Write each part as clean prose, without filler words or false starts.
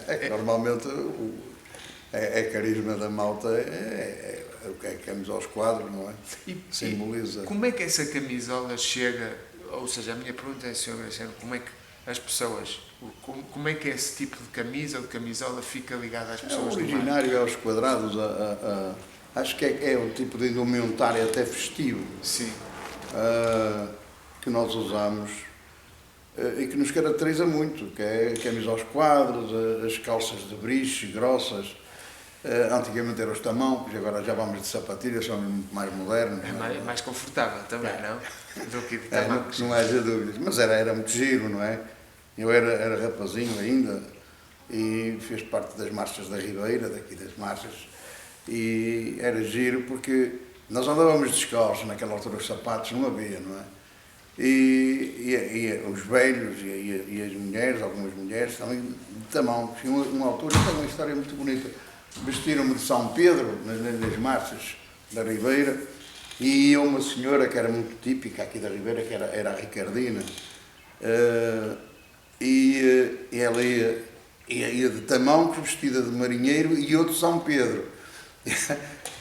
É que normalmente é carisma da malta, o que é camisa aos quadros, não é? Simboliza. Como é que essa camisola chega, ou seja, a minha pergunta é, Sr. Graciano, como é que as pessoas, como é que esse tipo de camisa ou de camisola fica ligada às É pessoas do mar? originário aos quadrados, acho que é um tipo de indumentário até festivo. Sim. Que nós usamos e que nos caracteriza muito, que é a camisa aos quadros, as calças de bриche grossas. Antigamente eram os tamancos, agora já vamos de sapatilhas, são muito mais modernos. É mais confortável também, não? Do que de tamancos. Não haja dúvidas, mas era muito giro, não é? Eu era rapazinho ainda e fiz parte das marchas da Ribeira, daqui das marchas, e era giro porque nós andávamos descalços, naquela altura os sapatos não havia, não é? E os velhos e as mulheres, algumas mulheres, também de tamancos. E uma altura, tem uma história muito bonita, vestiram-me de São Pedro, nas marchas da Ribeira, e ia uma senhora que era muito típica aqui da Ribeira, que era a Ricardina, e ela ia de tamancos, vestida de marinheiro, e eu de São Pedro.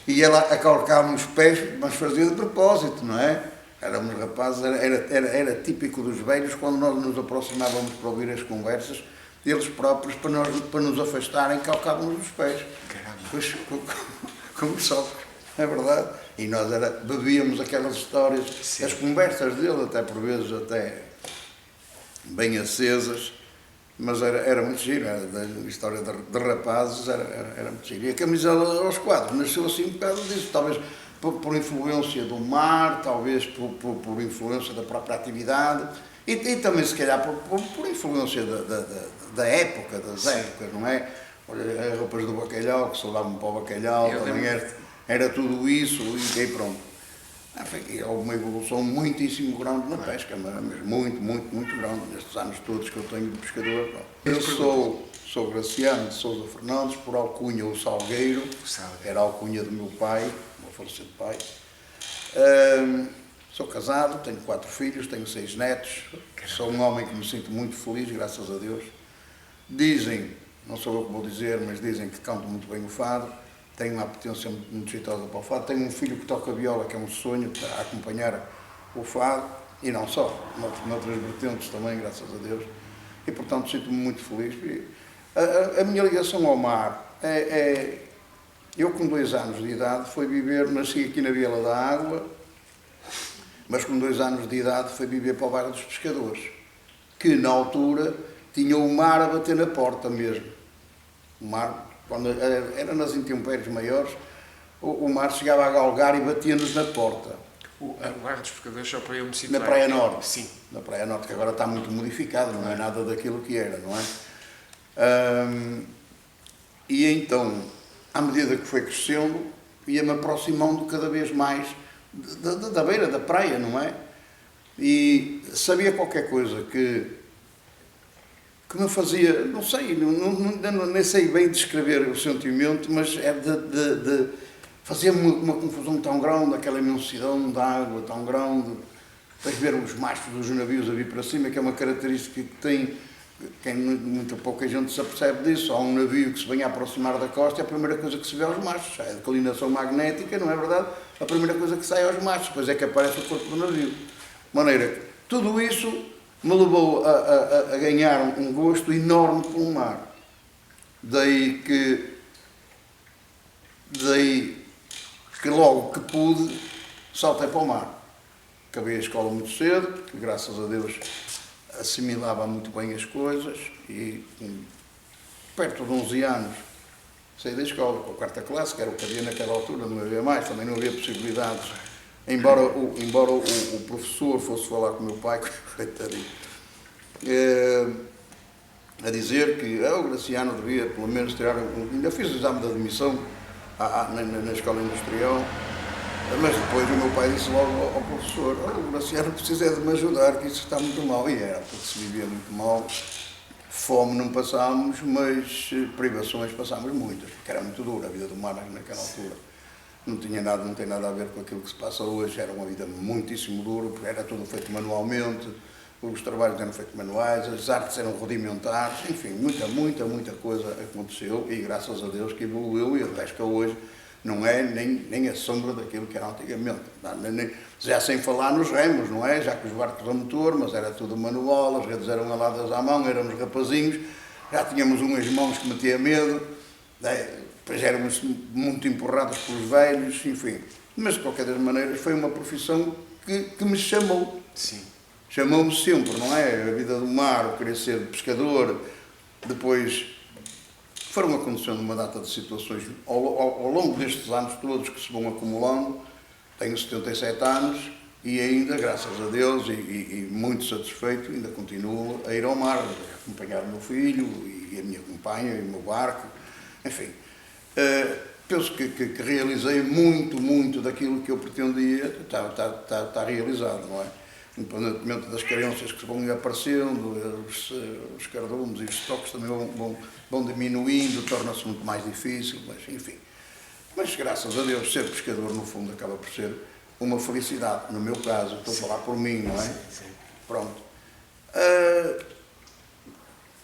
E ela a calcar-me os pés, mas fazia de propósito, não é? Éramos rapazes, era típico dos velhos, quando nós nos aproximávamos para ouvir as conversas, eles próprios, para nos afastarem, calcavam-nos os pés. Pois, como só, é verdade. E nós bebíamos aquelas histórias, sim, as conversas dele, até por vezes até bem acesas, mas era muito giro, era da história de rapazes, era muito giro. E a camisola aos quadros nasceu assim um bocado disso, talvez por influência do mar, talvez por influência da própria atividade, e também se calhar por influência da época, das épocas, não é? Olha, as roupas do bacalhau, que se levavam para o bacalhau, também era tudo isso, e pronto. Houve uma evolução muitíssimo grande na pesca, mas muito grande, nestes anos todos que eu tenho de pescador. Eu sou Graciano de Sousa Fernandes, por alcunha o Salgueiro, era a alcunha do meu pai, meu falecido pai. Sou casado, tenho 4 filhos, tenho 6 netos, sou um homem que me sinto muito feliz, graças a Deus. Dizem, não sou eu que vou dizer, mas dizem que canto muito bem o fado, tenho uma apetência muito jeitosa para o fado, tenho um filho que toca viola, que é um sonho, a acompanhar o fado, e não só, noutras vertentes também, graças a Deus, e portanto sinto-me muito feliz. A minha ligação ao mar eu com 2 anos de idade fui viver, nasci aqui na Viela da Água, mas com 2 anos de idade fui viver para o bairro dos Pescadores, que na altura tinha o mar a bater na porta mesmo. O mar, quando era nas intempéries maiores, o mar chegava a galgar e batia-nos na porta. O bairro dos Pescadores só para eu me Na situar. Praia Norte. Sim. Na Praia Norte, que agora está muito modificado, não é nada daquilo que era, não é? E então, à medida que foi crescendo, ia-me aproximando cada vez mais da beira da praia, não é? E sabia qualquer coisa que me fazia, não sei, nem sei bem descrever o sentimento, mas fazia-me uma confusão tão grande, aquela imensidão da água tão grande, de ver os mastros dos navios a vir para cima, que é uma característica que tem, muito pouca gente se apercebe disso. Há um navio que se vem a aproximar da costa e a primeira coisa que se vê é os mastros, é a declinação magnética, não é verdade? A primeira coisa que sai é os mastros, depois é que aparece o corpo do navio. De maneira que tudo isso me levou a ganhar um gosto enorme pelo mar. Daí que logo que pude, saltei para o mar. Acabei a escola muito cedo, porque graças a Deus assimilava muito bem as coisas, e perto de 11 anos saí da escola, com a 4ª classe, que era o que havia naquela altura, não havia mais, também não havia possibilidades. Embora o professor fosse falar com o meu pai, a dizer que o Graciano devia pelo menos tirar ainda fiz o exame de admissão na escola industrial, mas depois o meu pai disse logo ao professor: o Graciano precisa de me ajudar, que isso está muito mal. E era, porque se vivia muito mal. Fome não passámos, mas privações passámos muitas, porque era muito dura a vida do mar naquela altura. Não tem nada a ver com aquilo que se passa hoje, era uma vida muitíssimo dura, porque era tudo feito manualmente, os trabalhos eram feitos manuais, as artes eram rudimentares, enfim, muita coisa aconteceu e graças a Deus que evoluiu, e a pesca hoje não é nem a sombra daquilo que era antigamente. Já sem falar nos remos, não é? Já que os barcos a motor, mas era tudo manual, as redes eram aladas à mão, éramos rapazinhos, já tínhamos umas mãos que metia medo, depois éramos muito empurrados pelos velhos, enfim. Mas de qualquer das maneiras foi uma profissão que me chamou. Sim. Chamou-me sempre, não é? A vida do mar, o querer ser pescador, depois foram acontecendo uma data de situações ao longo destes anos todos que se vão acumulando. Tenho 77 anos e ainda, graças a Deus, e muito satisfeito, ainda continuo a ir ao mar, a acompanhar o meu filho e a minha companhia e o meu barco, enfim. Penso que realizei muito daquilo que eu pretendia, está realizado, não é? Independentemente das carências que vão aparecendo, os cardumes e os estoques também vão diminuindo, torna-se muito mais difícil, mas enfim. Mas graças a Deus, ser pescador no fundo acaba por ser uma felicidade. No meu caso, estou a falar por mim, não é? Sim. Pronto.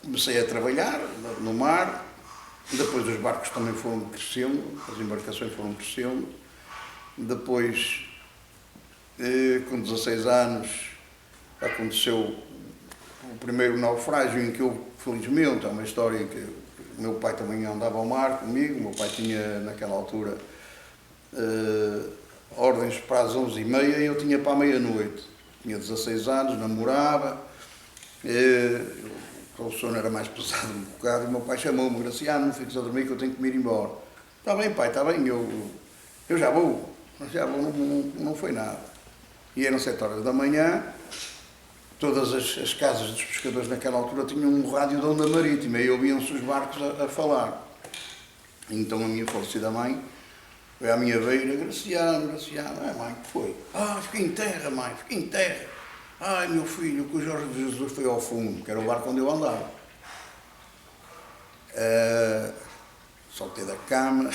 Comecei a trabalhar no mar, depois os barcos também foram crescendo, as embarcações foram crescendo, depois, com 16 anos, aconteceu o primeiro naufrágio em que eu, felizmente, é uma história em que o meu pai também andava ao mar comigo, o meu pai tinha naquela altura ordens para as 11h30 e eu tinha para a meia-noite. Tinha 16 anos, namorava, o sono era mais pesado um bocado, e o meu pai chamou-me, Graciano, não fiques a dormir que eu tenho que me ir embora. Está bem, pai, está bem, eu já vou, não foi nada. E eram 7 horas da manhã, todas as casas dos pescadores naquela altura tinham um rádio de onda marítima e ouviam-se os barcos a falar. Então a minha falecida mãe foi à minha beira, Graciano, mãe, que foi? Fiquei em terra, mãe, fiquei em terra. Ai, meu filho, que o Jorge de Jesus foi ao fundo, que era o barco onde eu andava. Soltei da cama,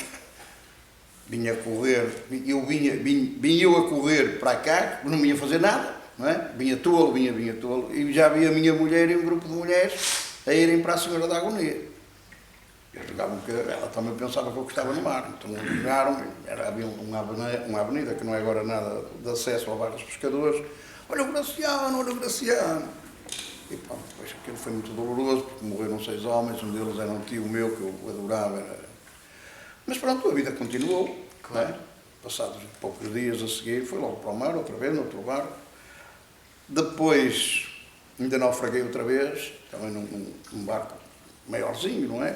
vinha a correr, vinha eu a correr para cá, não ia fazer nada, não é? Vinha tolo, e já vi a minha mulher e um grupo de mulheres a irem para a Senhora da Agonia. Eles jogavam que ela também pensava que eu gostava no mar, então jogaram, havia uma avenida que não é agora nada de acesso ao bar dos pescadores. Olha o Graciano. E pronto, depois aquilo foi muito doloroso, porque morreram 6 homens, um deles era um tio meu que eu adorava. Mas pronto, a vida continuou. Claro. Né? Passados poucos dias a seguir, fui logo para o mar, outra vez, no outro barco. Depois, ainda naufraguei outra vez, também num barco maiorzinho, não é?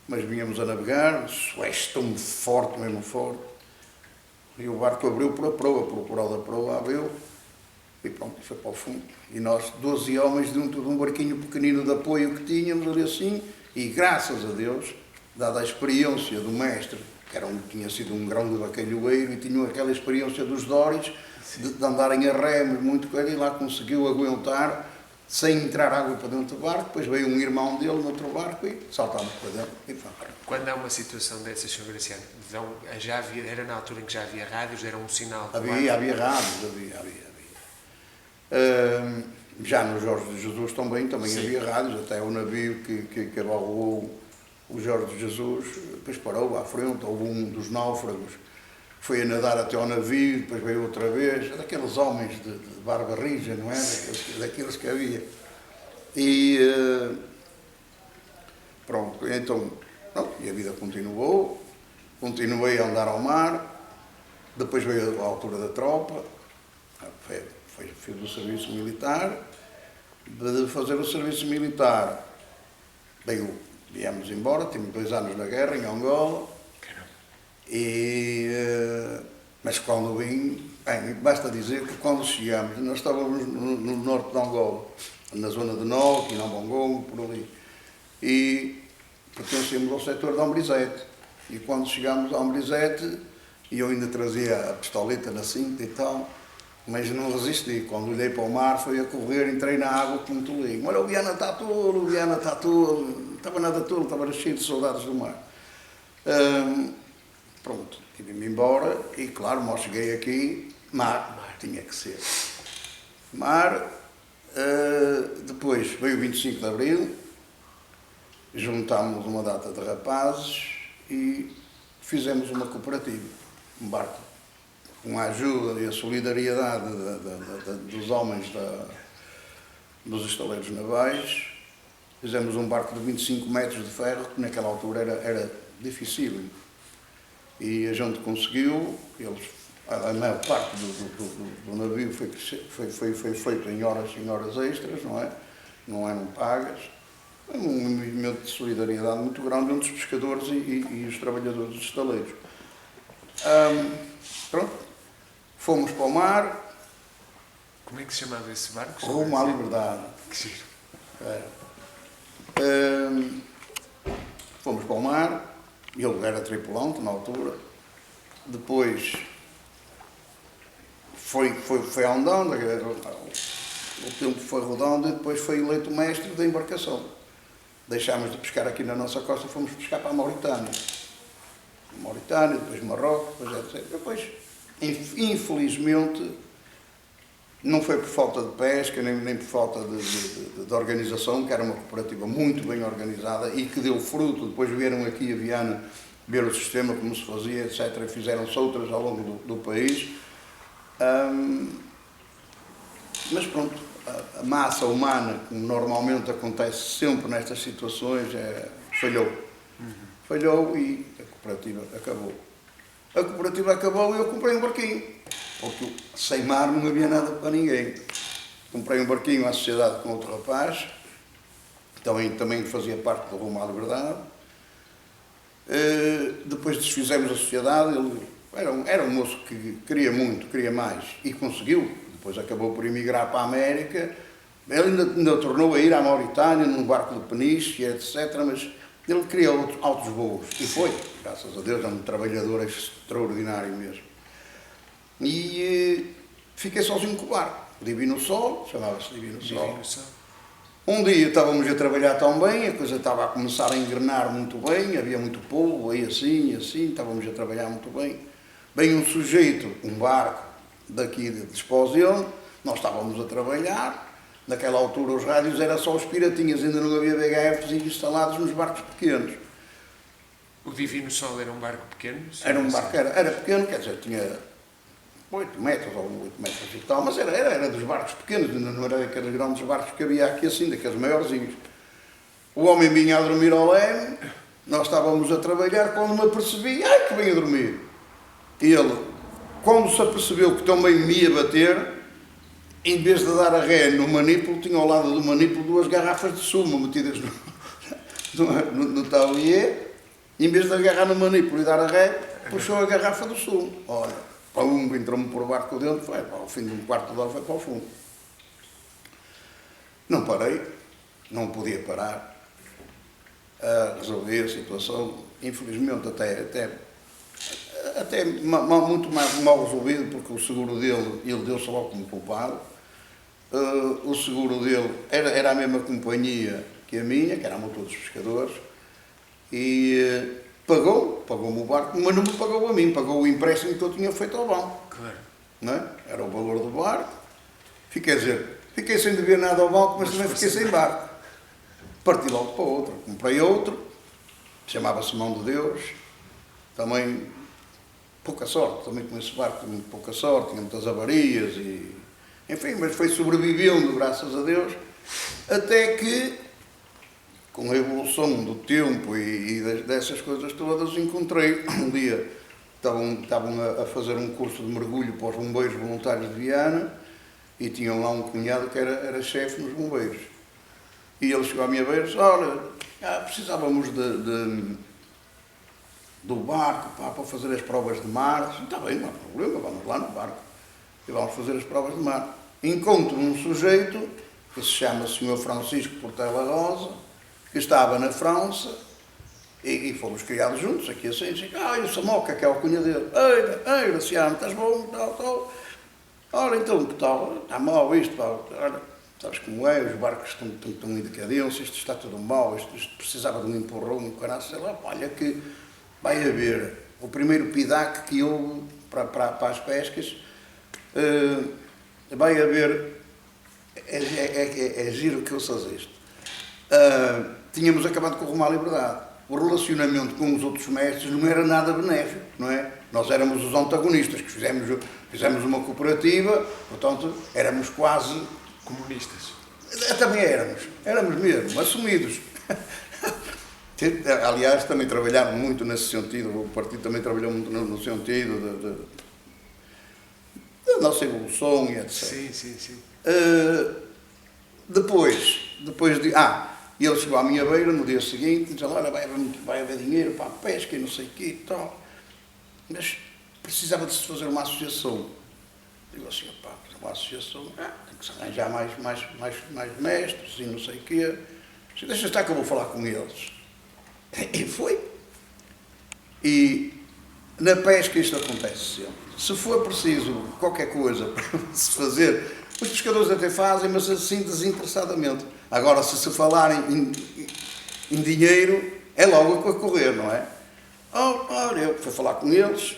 Mas vínhamos a navegar, Suez tão forte, mesmo forte. E o barco abriu por a proa, pelo coral da proa, abriu. E pronto, foi para o fundo. E nós, 12 homens, dentro de um barquinho pequenino de apoio que tínhamos ali assim, e graças a Deus, dada a experiência do mestre, que tinha sido um grão de bacalhoeiro, e tinha aquela experiência dos Dóris, de andarem a remos, muito coisa, e lá conseguiu aguentar, sem entrar água para dentro do barco. Depois veio um irmão dele no outro barco e saltámos para dentro. E quando há uma situação dessas, Sr. Graciano, era na altura em que já havia rádios, era um sinal? Havia rádios, havia. Já no Jorge de Jesus também havia rádios, até o navio que abalou o Jorge de Jesus, depois parou à frente, houve um dos náufragos, foi a nadar até ao navio, depois veio outra vez, daqueles homens de barba rija, não é? Daqueles que havia. E pronto, então, e a vida continuou, continuei a andar ao mar, depois veio a altura da tropa, fiz o serviço militar. De fazer o serviço militar, viemos embora, tive 2 anos na guerra, em Angola, mas quando vim, basta dizer que quando chegamos, nós estávamos no norte de Angola, na zona de Nó, Quinambongo, por ali, e pertencemos ao setor de Ambrizete, e quando chegámos a Ambrizete, eu ainda trazia a pistoleta na cinta e tal, mas não resisti. Quando olhei para o mar, fui a correr, entrei na água como um tolinho. Olha, o Viana está tolo, estava nada tolo, estava cheio de soldados do mar. Pronto, tive-me embora e, claro, mal cheguei aqui, mar tinha que ser. Mar, Depois veio o 25 de Abril, juntámos uma data de rapazes e fizemos uma cooperativa, um barco, com a ajuda e a solidariedade dos homens dos estaleiros navais. Fizemos um barco de 25 metros de ferro, que naquela altura era difícil. E a gente conseguiu, a maior parte do navio foi feito em horas extras, não é? Não eram pagas. Um movimento de solidariedade muito grande entre os pescadores e os trabalhadores dos estaleiros. Pronto, fomos para o mar. Como é que se chamava esse barco? Rumo à liberdade. Que giro. Fomos para o mar, ele era tripulante na altura, depois foi andando, o tempo foi rodando e depois foi eleito mestre da embarcação. Deixámos de pescar aqui na nossa costa e fomos pescar para a Mauritânia. Depois Marrocos, depois etc. Depois, infelizmente, não foi por falta de pesca, nem por falta de organização, que era uma cooperativa muito bem organizada e que deu fruto. Depois vieram aqui a Viana ver o sistema, como se fazia, etc. E fizeram-se outras ao longo do país. Mas pronto, a massa humana, como normalmente acontece sempre nestas situações, falhou. Falhou e a cooperativa acabou. A cooperativa acabou e eu comprei um barquinho, porque sem mar não havia nada para ninguém. Comprei um barquinho à sociedade com outro rapaz, também fazia parte do Rumo à Liberdade. Depois desfizemos a sociedade, ele era um moço que queria muito, queria mais e conseguiu. Depois acabou por emigrar para a América. Ele ainda tornou a ir à Mauritânia num barco de peniche, etc. Mas ele queria altos voos e foi, graças a Deus, é um trabalhador extraordinário mesmo. E fiquei sozinho com o barco. Divino Sol, chamava-se Divino Sol. Um dia estávamos a trabalhar tão bem, a coisa estava a começar a engrenar muito bem, havia muito polvo, aí assim, estávamos a trabalhar muito bem. Vem um sujeito, um barco daqui de Esposião, nós estávamos a trabalhar, naquela altura os rádios eram só os piratinhas, ainda não havia VHFs instalados nos barcos pequenos. O Divino Sol era um barco pequeno? Era um barco, era pequeno, quer dizer, tinha 8 metros ou 8 metros e tal, mas era dos barcos pequenos, ainda não era daqueles grandes barcos que havia aqui assim, daqueles maiorzinhos. O homem vinha a dormir ao leme, nós estávamos a trabalhar, quando me apercebi, que venho a dormir. E ele, quando se apercebeu que também me ia bater, em vez de dar a ré no manípulo, tinha ao lado do manípulo 2 garrafas de sumo metidas no tablier. Em vez de agarrar no manípulo e dar a ré, puxou a garrafa do sumo. Olha, entrou-me por barco dentro, foi ao fim de um quarto de hora, foi para o fundo. Não parei, não podia parar. Resolvi a situação, infelizmente até muito mal resolvido, porque o seguro dele, ele deu-se logo como culpado. O seguro dele era a mesma companhia que a minha, que era a Motor dos Pescadores, e pagou-me o barco, mas não me pagou a mim, pagou o empréstimo que eu tinha feito ao banco. Claro. Não é? Era o valor do barco. Fiquei sem dever nada ao banco, mas também fiquei sem barco. Parti logo para outro, comprei outro, chamava-se Mão de Deus, também pouca sorte, também com esse barco tinha muito pouca sorte, tinha muitas avarias, enfim, mas foi sobrevivendo, graças a Deus, até que, com a evolução do tempo e dessas coisas todas, encontrei, um dia, estavam a fazer um curso de mergulho para os bombeiros voluntários de Viana, e tinham lá um cunhado que era chefe nos bombeiros. E ele chegou à minha vez, olha, precisávamos do barco para fazer as provas de mar. Está bem, não há problema, vamos lá no barco e vamos fazer as provas de mar. Encontro um sujeito que se chama Sr. Francisco Portela Rosa, que estava na França, e fomos criados juntos, aqui assim, e o Samoca, que é o cunha dele, ei, Luciano, estás bom, tal. Ora, então, que tal? Está mal isto, olha, sabes como é, os barcos estão em decadência, isto está tudo mal, isto precisava de um empurrão, um caralho, sei lá, olha que vai haver o primeiro PIDAC que houve para as pescas, vai haver é giro que eu faço isto. Tínhamos acabado com o Rumo à Liberdade. O relacionamento com os outros mestres não era nada benéfico, não é? Nós éramos os antagonistas, que fizemos uma cooperativa, portanto, éramos quase... Comunistas. Também éramos mesmo, assumidos. Aliás, também trabalharam muito nesse sentido, o partido também trabalhou muito no sentido da nossa evolução e etc. Sim. Depois de... ele chegou à minha beira no dia seguinte e disse, olha, vai haver dinheiro para a pesca e não sei o quê e tal, mas precisava de se fazer uma associação. Digo assim, uma associação, tem que se arranjar mais mestres e não sei o quê. Disse, deixa estar que eu vou falar com eles. E foi. E na pesca isto acontece sempre. Se for preciso qualquer coisa para se fazer, os pescadores até fazem, mas assim desinteressadamente. Agora, se falarem em dinheiro, é logo a correr, não é? Olha, eu fui falar com eles,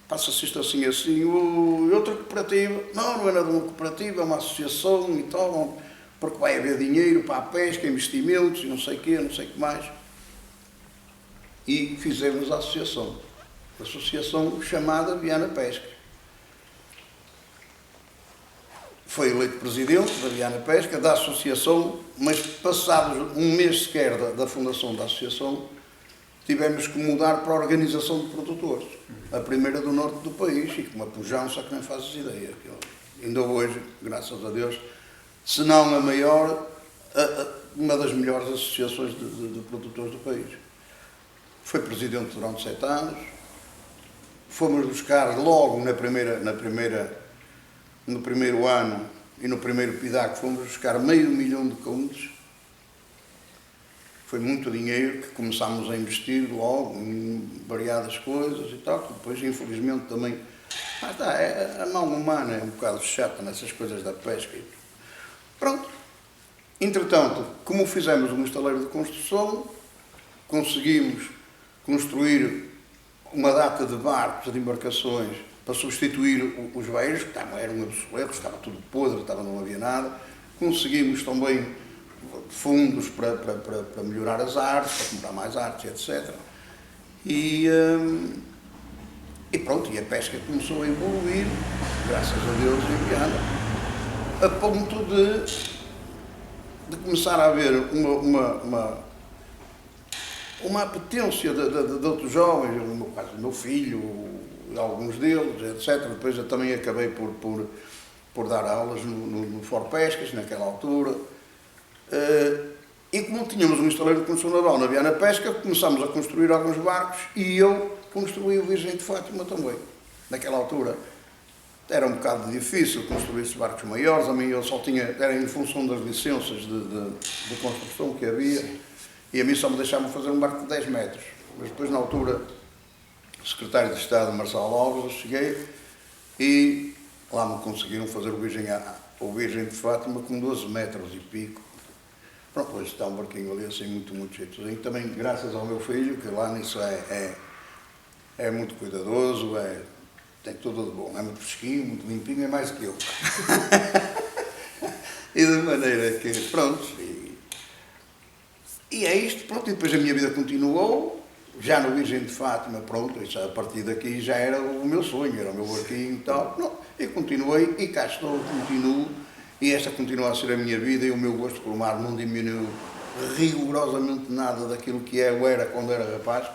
passa-se isto assim, outra cooperativa. Não é nada de uma cooperativa, é uma associação e tal, porque vai haver dinheiro para a pesca, investimentos e não sei o quê, não sei o que mais. E fizemos a associação chamada Viana Pesca. Foi eleito presidente da Viana Pesca, da associação, mas passados um mês sequer da fundação da associação, tivemos que mudar para a organização de produtores, a primeira do norte do país, e com uma pujança que nem fazes ideia. Ainda hoje, graças a Deus, se não a maior, uma das melhores associações de produtores do país. Foi presidente durante 7 anos, fomos buscar logo no primeiro ano e no primeiro PIDAC, fomos buscar 500 mil de contos. Foi muito dinheiro que começámos a investir logo em variadas coisas e tal, que depois infelizmente também... a mão humana é um bocado chata nessas coisas da pesca. Pronto. Entretanto, como fizemos um estaleiro de construção, conseguimos construir uma data de barcos, de embarcações, para substituir os velhos, que eram obsoletos, estava tudo podre, não havia nada. Conseguimos também fundos para melhorar as artes, para comprar mais artes, etc. E pronto, e a pesca começou a evoluir, graças a Deus, em Viana, a ponto de começar a haver uma apetência de outros jovens, no meu caso, do meu filho, alguns deles, etc. Depois eu também acabei por dar aulas no Foro Pescas, naquela altura. E como tínhamos um estaleiro de construção naval na Viana Pesca, começámos a construir alguns barcos e eu construí o Virgem de Fátima também. Naquela altura era um bocado difícil construir esses barcos maiores, a mim eu só tinha, era em função das licenças de construção que havia. Sim. E a mim só me deixavam fazer um barco de 10 metros. Mas depois, na altura, o secretário de Estado, Marcelo Alves, eu cheguei e lá me conseguiram fazer o Virgem de Fátima com 12 metros e pico. Pronto, hoje está um barquinho ali assim muito jeitosinho. Também graças ao meu filho, que lá nisso é muito cuidadoso, tem tudo de bom. É muito fresquinho, muito limpinho, é mais que eu. E de maneira que, pronto, e é isto, pronto, e depois a minha vida continuou, já no Virgem de Fátima, pronto, isso, a partir daqui já era o meu sonho, era o meu barquinho e tal, não, e continuei, e cá estou, continuo, e esta continua a ser a minha vida, e o meu gosto pelo mar não diminuiu rigorosamente nada daquilo que eu era quando era rapaz.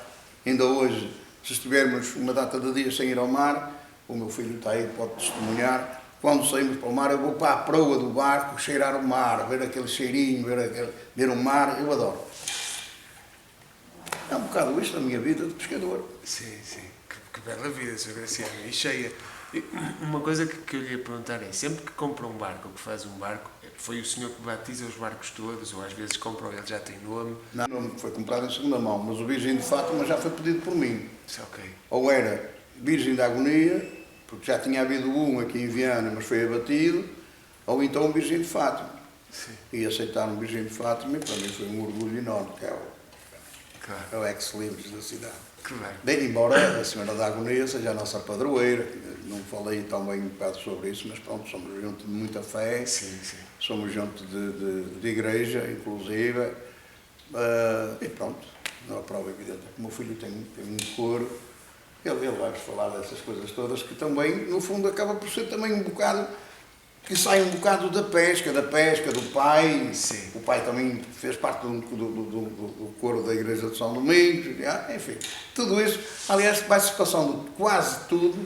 Ainda hoje, se estivermos uma data de dias sem ir ao mar, o meu filho está aí, pode testemunhar, quando saímos para o mar, eu vou para a proa do barco, cheirar o mar, ver aquele cheirinho, ver o mar, eu adoro. É um bocado isto a minha vida de pescador. Sim. Que bela vida, Sr. Graciano, e cheia. Uma coisa que eu lhe ia perguntar é, sempre que compra um barco, ou que faz um barco, foi o senhor que batiza os barcos todos, ou às vezes compram, ele já tem nome? Não, o nome foi comprado em segunda mão, mas o Virgem de Fátima já foi pedido por mim. Ok. Ou era Virgem da Agonia, porque já tinha havido um aqui em Viana, mas foi abatido, ou então o Virgem de Fátima. Sim. E aceitaram o Virgem de Fátima, e para mim foi um orgulho enorme, que é o ex-libris da cidade. Claro. Bem, embora a Senhora da Agonia seja a nossa padroeira, não falei também um bocado sobre isso, mas pronto, somos gente de muita fé, Sim, sim. somos gente de igreja, inclusive, e pronto, não é prova evidente que o meu filho tem um coro, ele vai-vos falar dessas coisas todas, que também, no fundo, acaba por ser também um bocado, que sai um bocado da pesca do pai. Sim. O pai também fez parte do coro da Igreja de São Domingos, enfim, tudo isso. Aliás, vai-se passando quase tudo,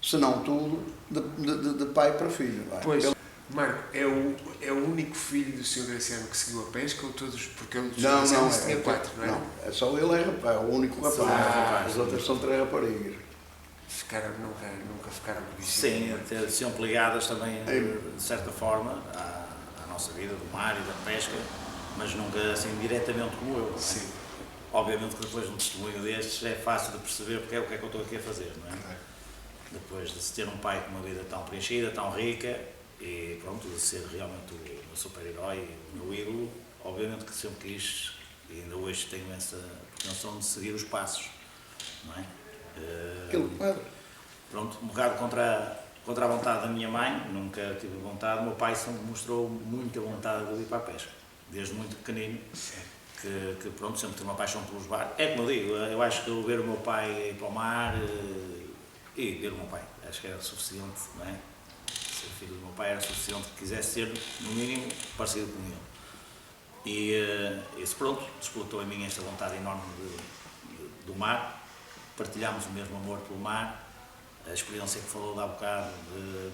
se não tudo, de pai para filho. Vai. Pois, Marco, é o único filho do Sr. Graciano que seguiu a pesca ou todos? Porque o Sr. Graciano tinha 4, não é? Não, é só ele, é o único rapaz. As outras são 3 raparigas. Nunca ficaram com isso. Sim, são ligadas também, de certa forma, à nossa vida do mar e da pesca, mas nunca assim diretamente como eu. Sim. Obviamente que depois de um testemunho destes é fácil de perceber porque o que é que eu estou aqui a fazer, não é? Claro. Depois de se ter um pai com uma vida tão preenchida, tão rica e pronto, de ser realmente o meu super-herói, o meu ídolo, obviamente que sempre quis, e ainda hoje tenho essa pretensão de seguir os passos, não é? Aquele padre. Pronto, um bocado contra a vontade da minha mãe, nunca tive vontade. O meu pai sempre mostrou muita vontade de ir para a pesca, desde muito pequenino, que pronto, sempre tive uma paixão pelos barcos. É como eu digo, eu acho que eu ver o meu pai ir para o mar e ver o meu pai, acho que era suficiente, não é? Ser filho do meu pai era suficiente que quisesse ser, no mínimo, parecido com ele. E isso, pronto, despertou em mim esta vontade enorme do mar. Partilhámos o mesmo amor pelo mar, a experiência que falou de há bocado, de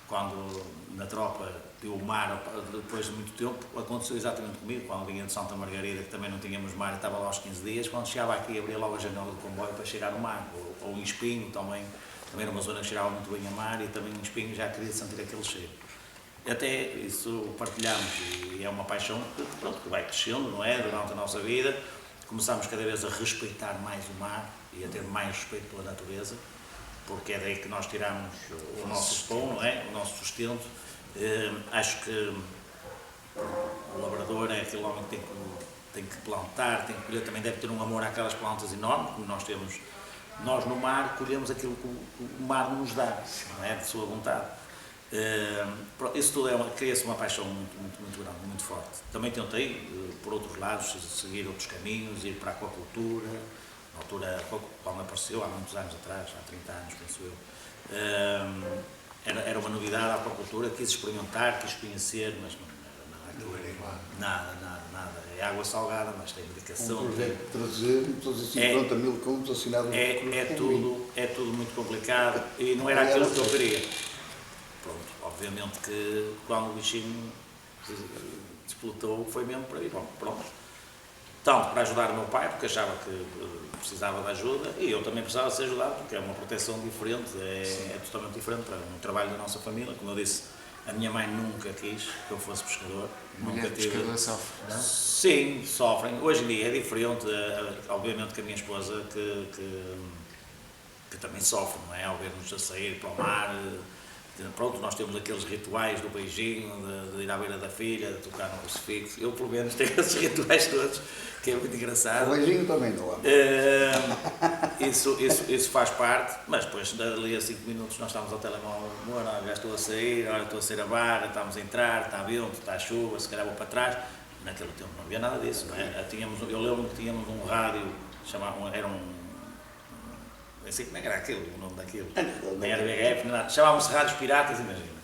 quando na tropa viu o mar, depois de muito tempo, aconteceu exatamente comigo, quando vinha de Santa Margarida, que também não tínhamos mar e estava lá aos 15 dias, quando chegava aqui abria logo a janela do comboio para chegar ao mar, ou em Espinho, também era uma zona que cheirava muito bem a mar e também em Espinho já queria sentir aquele cheiro. Até isso partilhamos e é uma paixão pronto, que vai crescendo, não é, durante a nossa vida. Começámos cada vez a respeitar mais o mar e a ter mais respeito pela natureza, porque é daí que nós tiramos o nosso pão, não é? O nosso sustento. Acho que o labrador é aquele homem que tem que plantar, tem que colher, também deve ter um amor àquelas plantas enormes, como nós temos. Nós no mar colhemos aquilo que o mar nos dá, não é? De sua vontade. Isso tudo cria-se uma paixão muito grande, muito forte. Também tentei, por outros lados, seguir outros caminhos, ir para a aquacultura, na altura, quando apareceu, há muitos anos atrás, há 30 anos, penso eu, era uma novidade a aquacultura, quis experimentar, quis conhecer, mas não era nada. É água salgada, mas tem dedicação. Um projeto de 350 mil contos assinados é tudo muito complicado e não era aquilo que eu queria. Pronto, obviamente que quando o bichinho desplotou foi mesmo para mim, pronto. Tanto para ajudar o meu pai, porque achava que precisava de ajuda, e eu também precisava ser ajudado, porque é uma proteção diferente, é totalmente diferente para um trabalho da nossa família. Como eu disse, a minha mãe nunca quis que eu fosse pescador. Mulher pescador sofre, não? Sim, sofrem. Hoje em dia é diferente, obviamente que a minha esposa que também sofre, não é? Ao ver-nos a sair para o mar. Pronto, nós temos aqueles rituais do beijinho, de ir à beira da filha, de tocar no crucifixo. Eu, pelo menos, tenho esses rituais todos, que é muito engraçado. O beijinho também não há. Isso faz parte, mas depois, dali a 5 minutos, nós estamos ao telemóvel, já estou a sair, agora estou a sair a barra, estamos a entrar, está vento, está chuva, se calhar vou para trás. Naquele tempo não havia nada disso, não é? Eu lembro que tínhamos um rádio, era um... Nem sei como é que era aquilo, o nome daquilo. Nem era BHF, nada. Chamávamos-se rádios piratas, imagina.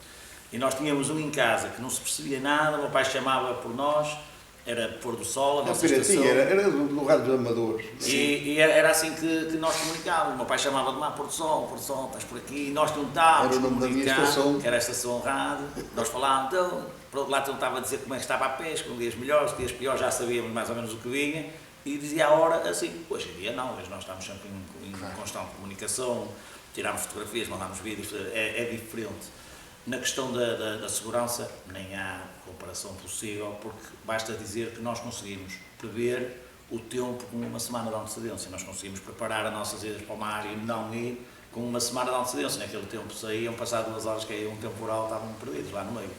E nós tínhamos um em casa que não se percebia nada, o meu pai chamava por nós, era pôr do sol, a nossa estação. Era do rádio dos amadores. E era assim que nós comunicávamos. O meu pai chamava de lá, pôr do sol, estás por aqui. E nós tentávamos comunicar, que era a estação rádio. Nós falávamos, então, por outro lado tentava dizer como é que estava a pesca, dias melhores, dias piores, já sabíamos mais ou menos o que vinha. E dizia a hora assim. Hoje em dia não, hoje nós estamos sempre em constante comunicação, tiramos fotografias, mandamos vídeos, é diferente. Na questão da segurança, nem há comparação possível, porque basta dizer que nós conseguimos prever o tempo com uma semana de antecedência. Nós conseguimos preparar as nossas idas para o mar e não ir com uma semana de antecedência. Naquele tempo saíam, passado 2 horas que ia um temporal, estavam perdidos lá no meio.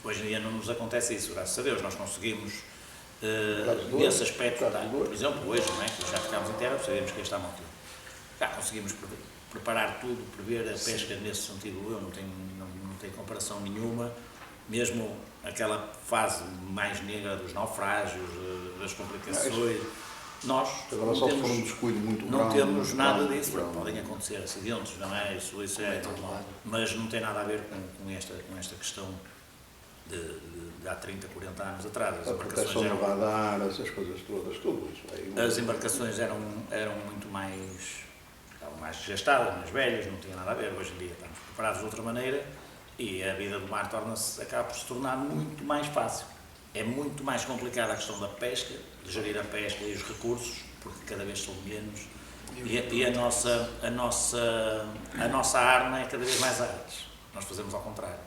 Hoje em dia não nos acontece isso, graças a Deus. Nós conseguimos, nesse aspecto, por exemplo, hoje, não é? Que já ficámos em terra, sabemos que este está muito. Já conseguimos prever. preparar tudo, prever a pesca nesse sentido, eu não tenho comparação nenhuma, mesmo aquela fase mais negra dos naufrágios, das complicações, nós Agora só se for um descuido muito não grande, temos nada grande, disso, grande. podem acontecer acidentes, não é? Isso é normal, mas não tem nada a ver com esta questão de há 30, 40 anos atrás. A proteção do radar, essas coisas todas, tudo isso. As embarcações eram muito mais desgastadas, mais velhas, não tinha nada a ver. Hoje em dia estamos preparados de outra maneira e a vida do mar acaba por se tornar muito mais fácil. É muito mais complicada a questão da pesca, de gerir a pesca e os recursos, porque cada vez são menos, e a nossa arma é cada vez mais artes. Nós fazemos ao contrário.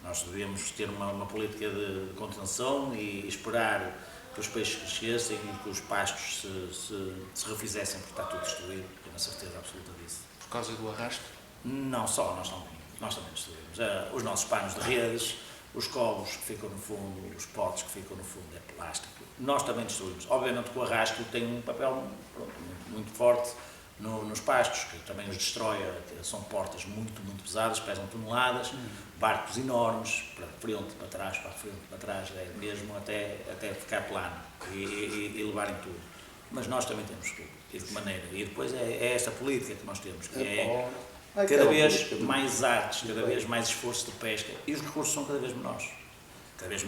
Nós devíamos ter uma política de contenção e esperar que os peixes crescessem e que os pastos se refizessem, porque está tudo destruído, tenho a certeza absoluta disso. Por causa do arrasto? Não só, nós também destruímos. Os nossos panos de redes, os cobos que ficam no fundo, os potes que ficam no fundo é plástico, nós também destruímos. Obviamente que o arrasto tem um papel muito forte nos pastos, que também os destrói, são portas muito pesadas, pesam toneladas, barcos enormes, para frente, para trás, é mesmo até ficar plano e levarem tudo. Mas nós também temos tudo, e de que maneira? E depois é esta política que nós temos, que é cada vez mais artes, cada vez mais esforço de pesca, e os recursos são cada vez menores. Cada vez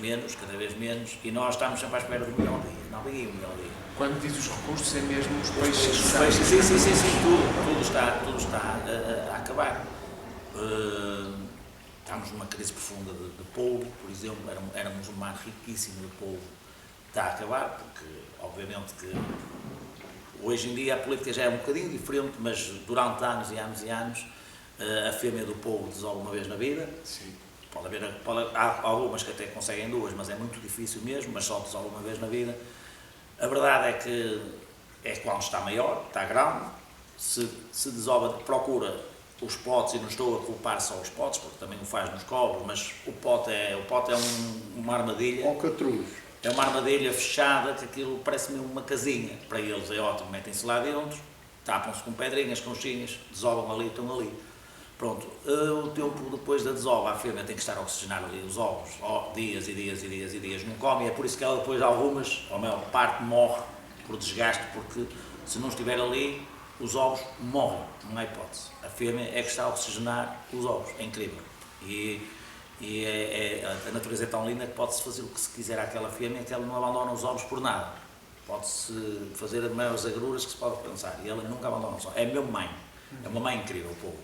menos, e nós estamos sempre à espera de 1 milhão ao dia, não veio 1 milhão ao dia. Quando diz os recursos, é mesmo os peixes? Os peixes, sim, tudo está a acabar. Estamos numa crise profunda de polvo, por exemplo, éramos um mar riquíssimo de polvo, está a acabar, porque obviamente que hoje em dia a política já é um bocadinho diferente, mas durante anos e anos e anos a fêmea do polvo desova uma vez na vida. Sim. Há algumas que até conseguem 2, mas é muito difícil mesmo, mas só desova uma vez na vida. A verdade é que quando está maior, está grande, se desova, procura os potes, e não estou a culpar só os potes, porque também o faz nos cobros, mas o pote é uma armadilha. Alcatruz. É uma armadilha fechada, que aquilo parece mesmo uma casinha. Para eles é ótimo, metem-se lá dentro, tapam-se com pedrinhas, conchinhas, desovam ali, estão ali. Pronto, o tempo depois da desova, a fêmea tem que estar a oxigenar ali os ovos, dias e dias, não come, e é por isso que ela depois, algumas, ou a maior parte, morre por desgaste, porque se não estiver ali, os ovos morrem, não há hipótese. A fêmea é que está a oxigenar os ovos, é incrível. A natureza é tão linda que pode-se fazer o que se quiser àquela fêmea, que ela não abandona os ovos por nada. Pode-se fazer as maiores agruras que se pode pensar, e ela nunca abandona os ovos. É mesmo mãe, é uma mãe incrível, o povo.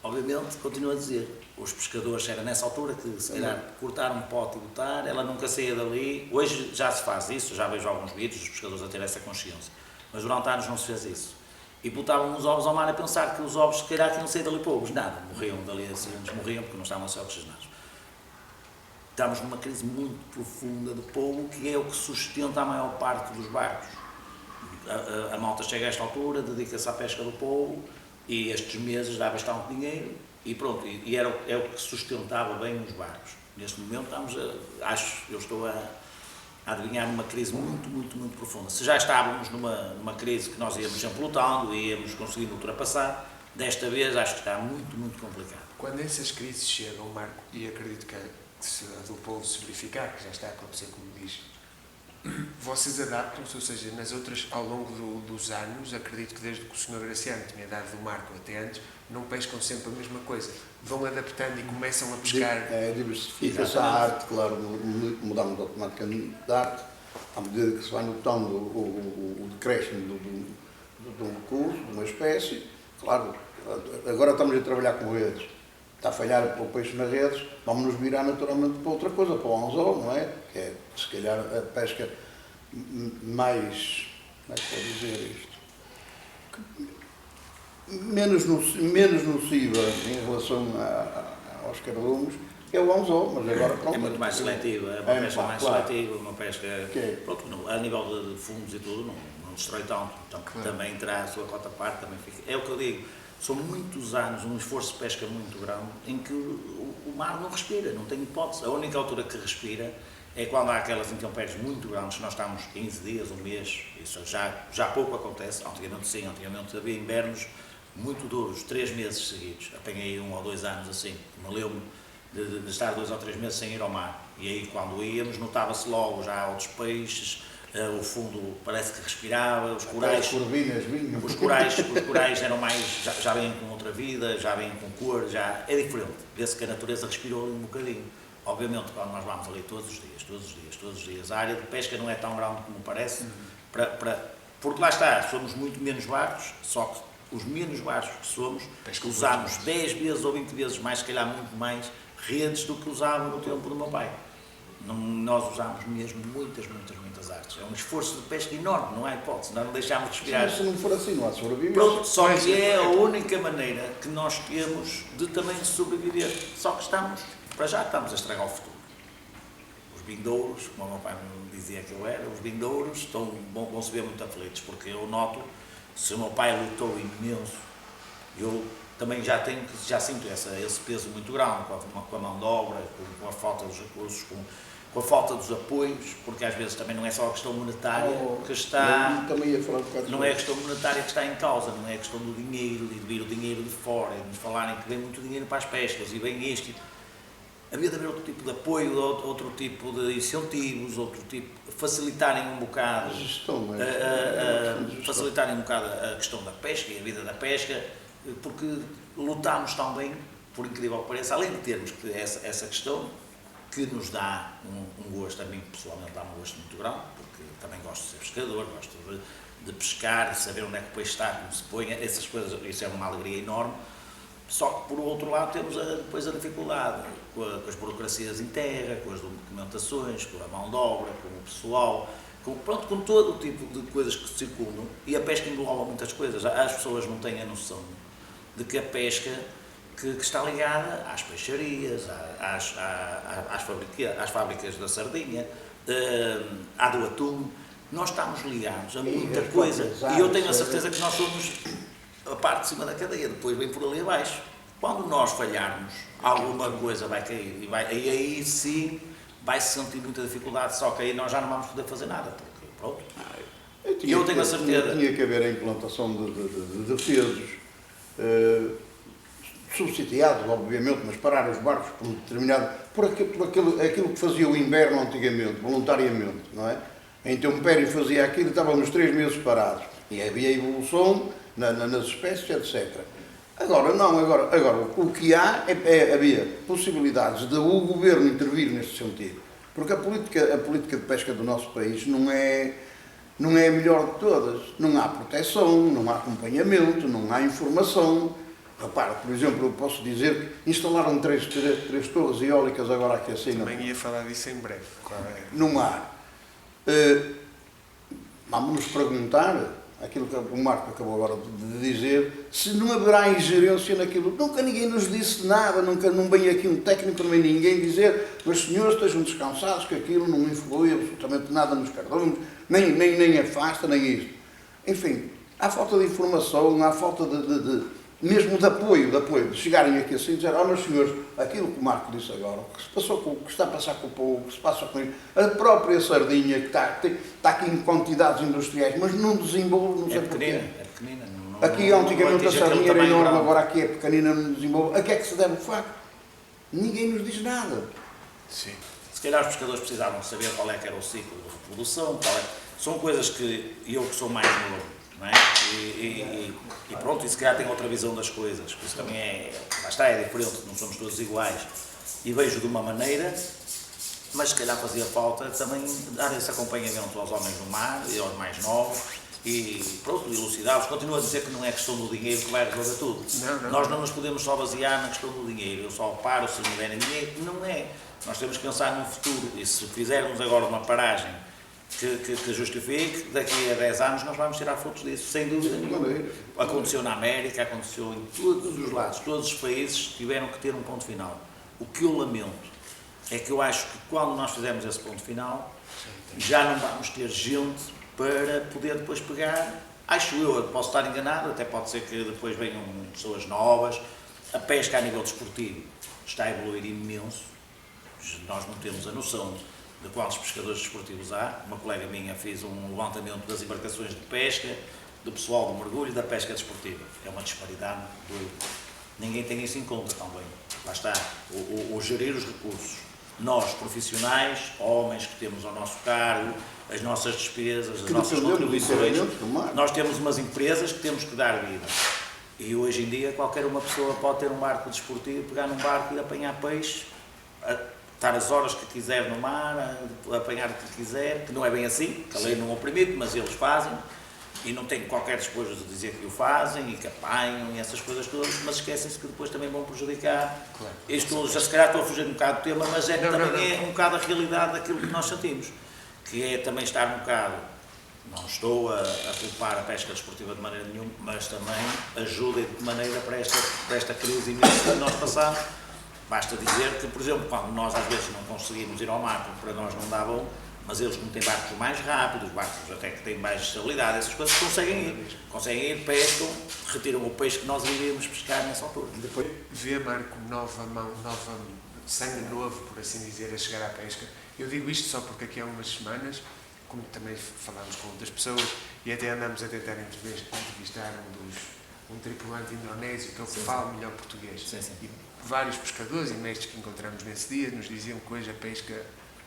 Obviamente, continuo a dizer, os pescadores, era nessa altura que se calhar cortar um pote e botar, ela nunca saía dali. Hoje já se faz isso, já vejo alguns vídeos dos pescadores a ter essa consciência, mas durante anos não se fez isso. E botavam os ovos ao mar a pensar que os ovos se calhar tinham saído dali poucos, nada, morriam dali assim, morriam porque não estavam a ser oxigenados. Estamos numa crise muito profunda de polvo, que é o que sustenta a maior parte dos barcos. A malta chega a esta altura, dedica-se à pesca do polvo, e estes meses dá bastante dinheiro e pronto, é o que sustentava bem os barcos. Neste momento eu estou a adivinhar numa crise muito profunda. Se já estávamos numa crise que nós íamos sempre lutando e íamos conseguindo ultrapassar, desta vez acho que está muito complicado. Quando essas crises chegam, Marco, e acredito que se a do povo se verificar, que já está a acontecer como diz, vocês adaptam-se, ou seja, nas outras, ao longo dos anos, acredito que desde que o Sr. Graciano tinha dado do Marco até antes, não pescam sempre a mesma coisa. Vão adaptando e começam a pescar. Diversifica-se a arte, claro, mudamos automaticamente de arte, à medida que se vai notando o decréscimo de um recurso, de uma espécie. Claro, agora estamos a trabalhar com redes. Está a falhar o peixe nas redes, vamos nos virar naturalmente para outra coisa, para o anzol, não é? Que é, se calhar, a pesca mais, como é que pode dizer isto? Menos nociva em relação aos cardumes, que é o anzol, mas agora pronto. É muito mais seletivo, é uma pesca mais seletiva, uma pesca, pronto, a nível de fundos e tudo, não destrói tanto, também terá a sua cota parte, também fica. É o que eu digo. São muitos anos, um esforço de pesca muito grande, em que o mar não respira, não tem hipótese. A única altura que respira é quando há aquelas intempéries muito grandes, nós estamos 15 dias, um mês, isso já pouco acontece. Antigamente sim, antigamente havia invernos muito duros, 3 meses seguidos. Apanhei 1 ou 2 anos assim, me lembro de estar 2 ou 3 meses sem ir ao mar. E aí, quando íamos, notava-se logo já outros peixes, o fundo parece que respirava, os corais. Os corais eram mais, já vêm com outra vida, já vêm com cor, já é diferente. Vê-se que a natureza respirou ali um bocadinho. Obviamente, quando nós vamos ali todos os dias, a área de pesca não é tão grande como parece, porque lá está, somos muito menos barcos, só que os menos barcos que somos, usamos 10 vezes ou 20 vezes mais, se calhar muito mais, redes do que usavam no tempo do meu pai. Nós usamos mesmo muitas artes. É um esforço de pesca enorme, não há hipótese, nós não deixamos de respirar. Se não for assim, não há sobrevivência. Pronto, só que é a única maneira que nós temos de também sobreviver. Só que para já estamos a estragar o futuro. Os vindouros, como o meu pai me dizia que eu era, os vindouros vão se ver muito aflitos, porque eu noto, se o meu pai lutou imenso, eu também já sinto esse peso muito grande, com a mão de obra, com a falta dos recursos, com a falta dos apoios, porque às vezes também não é só a questão monetária que está. Não é a questão monetária que está em causa, não é a questão do dinheiro, de vir o dinheiro de fora, de nos falarem que vem muito dinheiro para as pescas e vem isto. Havia de haver outro tipo de apoio, outro tipo de incentivos, outro tipo, facilitarem um bocado a questão da pesca e a vida da pesca, porque lutámos tão bem, por incrível que pareça, além de termos essa questão, que nos dá um gosto, a mim pessoalmente dá um gosto muito grande, porque também gosto de ser pescador, gosto de pescar, de saber onde é que o peixe está, como se põe, essas coisas, isso é uma alegria enorme. Só que, por outro lado, temos depois a dificuldade com as burocracias em terra, com as documentações, com a mão de obra, com o pessoal, com todo o tipo de coisas que circulam, e a pesca engloba muitas coisas. As pessoas não têm a noção de que a pesca que está ligada às peixarias, às fábricas da sardinha, à do atum, nós estamos ligados a muita coisa, e eu tenho a certeza que nós somos a parte de cima da cadeia, depois vem por ali abaixo. Quando nós falharmos, alguma coisa vai cair, e aí sim vai-se sentir muita dificuldade, só que aí nós já não vamos poder fazer nada, porque pronto. Eu tenho a certeza. Tinha que haver a implantação de defesos, subsidiados, obviamente, mas parar os barcos por aquilo que fazia o inverno antigamente, voluntariamente, não é? A Intempérie fazia aquilo e estávamos 3 meses parados. E havia evolução nas espécies, etc. Agora, o que havia possibilidades de o governo intervir neste sentido, porque a política de pesca do nosso país não é a melhor de todas. Não há proteção, não há acompanhamento, não há informação. Repara, por exemplo, eu posso dizer que instalaram 3 torres eólicas agora aqui assim. Também ia falar disso em breve. Não há. Vamos nos perguntar, aquilo que o Marco acabou agora de dizer, se não haverá ingerência naquilo. Nunca ninguém nos disse nada, nunca não vem aqui um técnico, não vem ninguém dizer, mas senhores estejam descansados que aquilo não influi absolutamente nada nos cardumes, nem afasta, nem isto. Enfim, há falta de informação, há falta mesmo de apoio, de chegarem aqui assim e dizer, meus senhores, aquilo que o Marco disse agora, o que se passou o que está a passar com o povo, o que se passa com ele, a própria sardinha que está aqui em quantidades industriais, mas não desenvolve, não sei porquê. É pequenina. Aqui antigamente a sardinha era enorme, agora aqui é pequenina, não desenvolve. A que é que se deve o facto? Ninguém nos diz nada. Sim. Se calhar os pescadores precisavam saber qual é que era o ciclo de reprodução, são coisas que eu que sou mais novo, não é? E pronto, e se calhar tenho outra visão das coisas, que isso também é diferente, não somos todos iguais, e vejo de uma maneira, mas se calhar fazia falta também dar esse acompanhamento aos homens do mar e aos mais novos, e pronto, elucidá-los. Continuo a dizer que não é questão do dinheiro que vai resolver tudo. Nós não nos podemos só basear na questão do dinheiro, eu só paro se me derem dinheiro, não é. Nós temos que pensar no futuro, e se fizermos agora uma paragem que justifique, daqui a 10 anos nós vamos tirar frutos disso, sem dúvida nenhuma. Aconteceu na América, aconteceu em todos os lados, todos os países tiveram que ter um ponto final. O que eu lamento é que eu acho que quando nós fizermos esse ponto final, já não vamos ter gente para poder depois pegar, acho eu posso estar enganado, até pode ser que depois venham pessoas novas. A pesca a nível desportivo está a evoluir imenso, nós não temos a noção de quantos pescadores desportivos há. Uma colega minha fez um levantamento das embarcações de pesca do pessoal do mergulho e da pesca desportiva. É uma disparidade doida. Ninguém tem isso em conta também. Lá está, o gerir os recursos. Nós, profissionais, homens que temos ao nosso cargo, as nossas despesas, as nossas contribuições, nós temos umas empresas que temos que dar vida. E hoje em dia qualquer uma pessoa pode ter um barco desportivo, pegar num barco e apanhar peixe, estar as horas que quiser no mar, apanhar o que quiser, que não é bem assim, que a lei não o permite, mas eles fazem. E não tenho qualquer despojo de dizer que o fazem e que apanham e essas coisas todas, mas esquecem-se que depois também vão prejudicar. Claro. Isto, já se calhar estou a fugir um bocado do tema, mas é que também é um bocado a realidade daquilo que nós sentimos, que é também estar um bocado, não estou a culpar a pesca desportiva de maneira nenhuma, mas também ajuda de maneira para esta crise imensa que nós passamos. Basta dizer que, por exemplo, quando nós às vezes não conseguimos ir ao mar, porque para nós não dá bom, mas eles, como têm barcos mais rápidos, barcos até que têm mais estabilidade, essas coisas conseguem ir, pescam, retiram o peixe que nós iríamos pescar nessa altura. Depois vê, Marco, nova mão, sangue novo, por assim dizer, a chegar à pesca. Eu digo isto só porque aqui há umas semanas, como também falámos com outras pessoas, e até andamos a tentar entrevistar um tripulante indonésio, que é o que fala melhor português. Sim. E vários pescadores e mestres que encontramos nesse dia nos diziam que hoje a pesca,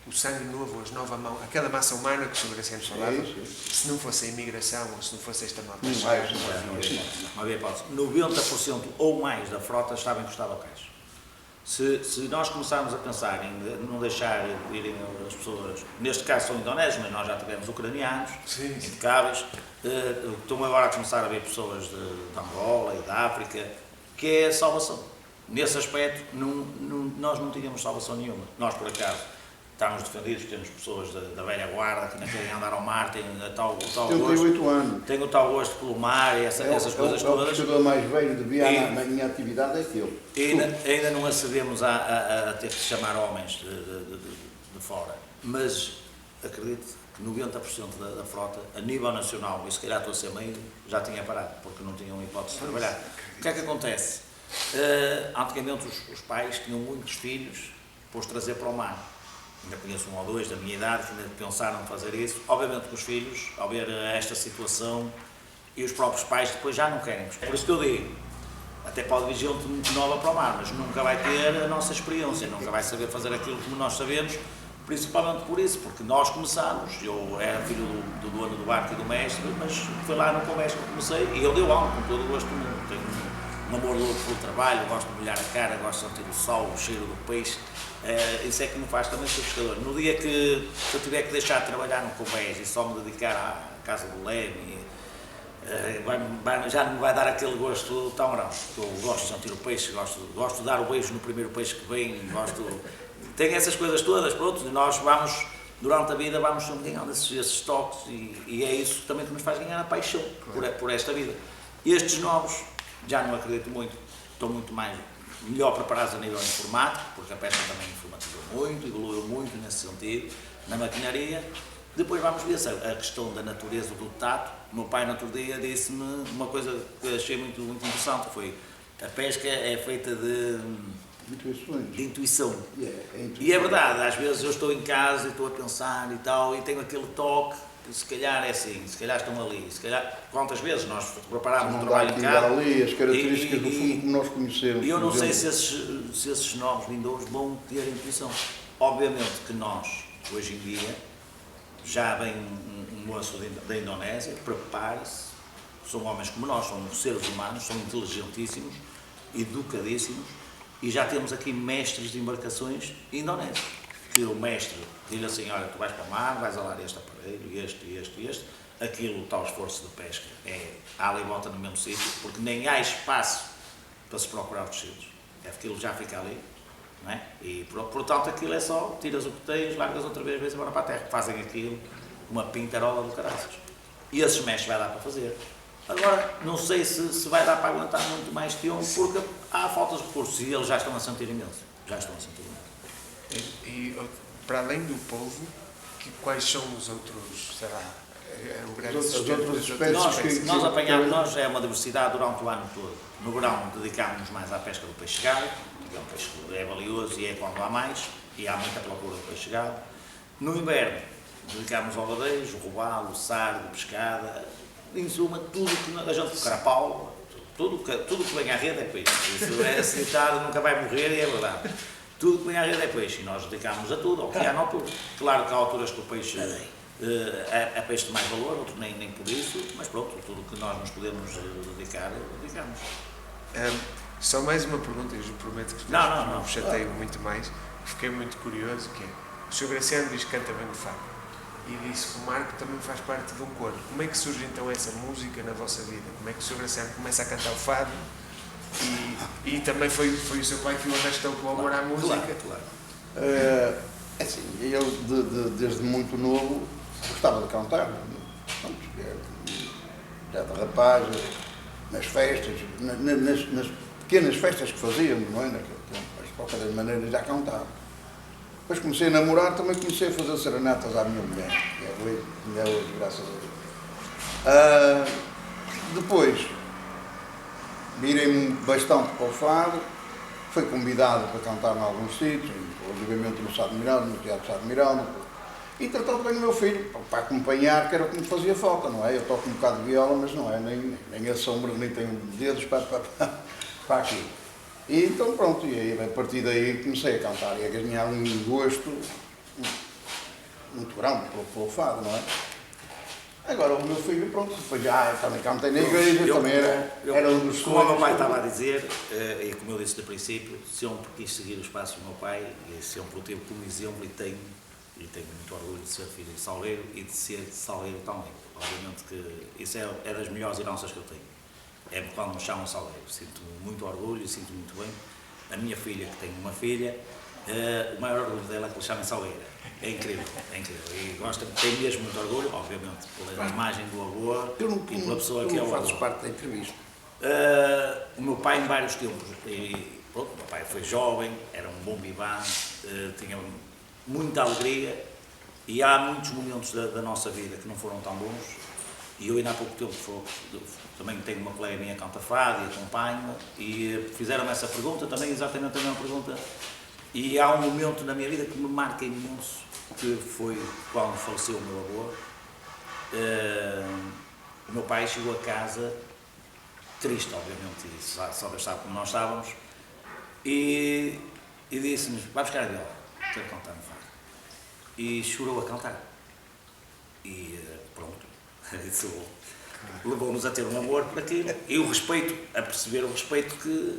o sangue novo, a nova mão, aquela massa humana que o Sr. Graciano falava, se não fosse a imigração ou se não fosse esta malta, não havia hipótese. 90% ou mais da frota estava encostada ao cais. Se nós começarmos a pensar em não deixar irem as pessoas, neste caso são indonésios, mas nós já tivemos ucranianos, impecáveis, estão agora a começar a ver pessoas de Angola e da África, que é a salvação. Nesse aspecto, nós não tínhamos salvação nenhuma. Nós, por acaso, estamos defendidos, temos pessoas da velha guarda que não querem andar ao mar, têm o tal gosto. Tenho o tal gosto pelo mar e essas coisas todas. O pescador mais velho de Viana na minha atividade é aquele. Ainda não acedemos a ter que chamar homens de fora, mas acredito que 90% da frota, a nível nacional, e se calhar estou a ser meio, já tinha parado, porque não tinham hipótese de trabalhar. O que é que acontece? Antigamente os pais tinham muitos filhos para os trazer para o mar. Ainda conheço um ou dois da minha idade que ainda pensaram em fazer isso. Obviamente que os filhos, ao ver esta situação, e os próprios pais depois já não querem. Por isso que eu digo, até pode vir gente muito nova para o mar, mas nunca vai ter a nossa experiência, nunca vai saber fazer aquilo como nós sabemos, principalmente por isso, porque nós começámos, eu era filho do dono do barco e do mestre, mas foi lá no comércio que eu comecei, e ele deu algo, com todo o gosto do mundo. Tenho um amor louco pelo trabalho, gosto de molhar a cara, gosto de sentir o sol, o cheiro do peixe. Isso é que me faz também ser pescador. No dia que eu tiver que deixar de trabalhar no comércio e só me dedicar à casa do leme, já não me vai dar aquele gosto tão grande. Eu gosto de sentir o peixe, gosto de dar o beijo no primeiro peixe que vem, tem essas coisas todas, pronto, e nós vamos, durante a vida, vamos ganhando esses toques e é isso também que nos faz ganhar a paixão por esta vida. Estes novos, já não acredito muito, estão muito melhor preparados a nível informático, porque a pesca também informatizou muito, evoluiu muito nesse sentido, na maquinaria. Depois vamos ver a questão da natureza do tato. O meu pai no outro dia disse-me uma coisa que eu achei muito interessante, foi a pesca é feita de intuição. E é verdade, às vezes eu estou em casa e estou a pensar e tal, e tenho aquele toque, se calhar é assim, se calhar estão ali, se calhar, quantas vezes nós preparámos um trabalho em casa ali, as características do fundo como nós conhecemos. E eu não sei se esses novos vindouros vão ter intuição. Obviamente que nós, hoje em dia, já vem um moço da Indonésia, prepara-se, são homens como nós, são seres humanos, são inteligentíssimos, educadíssimos, e já temos aqui mestres de embarcações indonésios, que o mestre diz assim, olha, tu vais para o mar, vais alar este aparelho, este, aquilo, tal esforço de pesca, há ali e volta no mesmo sítio, porque nem há espaço para se procurar os tecidos, aquilo já fica ali, não é? E portanto aquilo é só, tiras o que tens, largas outra vez, vais embora para a terra, fazem aquilo, uma pintarola do caraças. E esses mestres vai dar para fazer. Agora, não sei se vai dar para aguentar muito mais tempo, porque há falta de recursos e eles já estão a sentir imenso. E para além do polvo, quais são os outros, sei lá, nós apanhamos, nós é uma diversidade durante o ano todo. No verão dedicámos-nos mais à pesca do peixe gado, que é um peixe que é valioso e é quando há mais, e há muita procura do peixe gado. No inverno dedicámos ao vadejo, o robalo, o sardo, pescada, em suma, tudo que a gente tocar a pau, tudo que vem à rede é peixe. Isso é citado, nunca vai morrer e é verdade. Tudo que vem à rede é peixe e nós dedicamos a tudo, ao que há, não tudo. Claro que há alturas que o peixe é peixe de mais valor, outros nem por isso, mas pronto, tudo que nós nos podemos dedicar, dedicamos. Só mais uma pergunta, eu prometo que não vos chateio muito mais. Fiquei muito curioso, que é, o Sr. Graciano diz que canta bem o fado e disse que o Marco também faz parte de um coro. Como é que surge então essa música na vossa vida? Como é que o Sr. Graciano começa a cantar o fado e também foi o seu pai que o arrastou com o amor à música? Claro. Assim, ele desde muito novo gostava de cantar, já de rapaz, nas festas, nas pequenas festas que fazíamos, não é? Naquele tempo, mas de qualquer maneira já cantava. Depois comecei a namorar, também comecei a fazer serenatas à minha mulher, que é hoje, graças a Deus. Depois, virei-me bastante para o fado, fui convidado para cantar em alguns sítios, obviamente no Sá de Miranda, no Teatro Sá de Miranda, e tratou bem o meu filho, para acompanhar, que era o que me fazia falta, não é? Eu toco um bocado de viola, mas não é, nem assombro, nem tenho dedos para aquilo. E então pronto, e aí, a partir daí comecei a cantar e a ganhar um gosto muito grande pelo fado, não é? Agora o meu filho, pronto, depois já também cantei na igreja, também era um dos sonhos. Como o meu pai estava a dizer, e como eu disse no princípio, sempre quis seguir os passos do meu pai, e sempre o tive como exemplo, e tenho muito orgulho de ser filho de salgueiro e de ser de salgueiro também. Obviamente que isso é das melhores heranças que eu tenho. É quando me chamam salgueiro. Sinto muito orgulho, sinto muito bem. A minha filha, que tem uma filha, o maior orgulho dela é que lhe chamem salgueira. É incrível, é incrível. E tem mesmo muito orgulho, obviamente, pela imagem do avô e pela pessoa que é o avô. Fazes parte da entrevista. O meu pai, em vários tempos, pronto, o meu pai foi jovem, era um bom vivan, tinha muita alegria, e há muitos momentos da nossa vida que não foram tão bons, e eu ainda há pouco tempo também tenho uma colega minha que canta fado e acompanho, e fizeram-me essa pergunta, também exatamente a mesma pergunta, e há um momento na minha vida que me marca imenso, que foi quando faleceu o meu avô. O meu pai chegou a casa triste, obviamente, e só Deus sabe como nós estávamos, e disse-nos, vai buscar a viola, quero cantar no fado. E chorou a cantar. E pronto, isso levou-nos a ter um amor por aquilo. E o respeito, a perceber o respeito que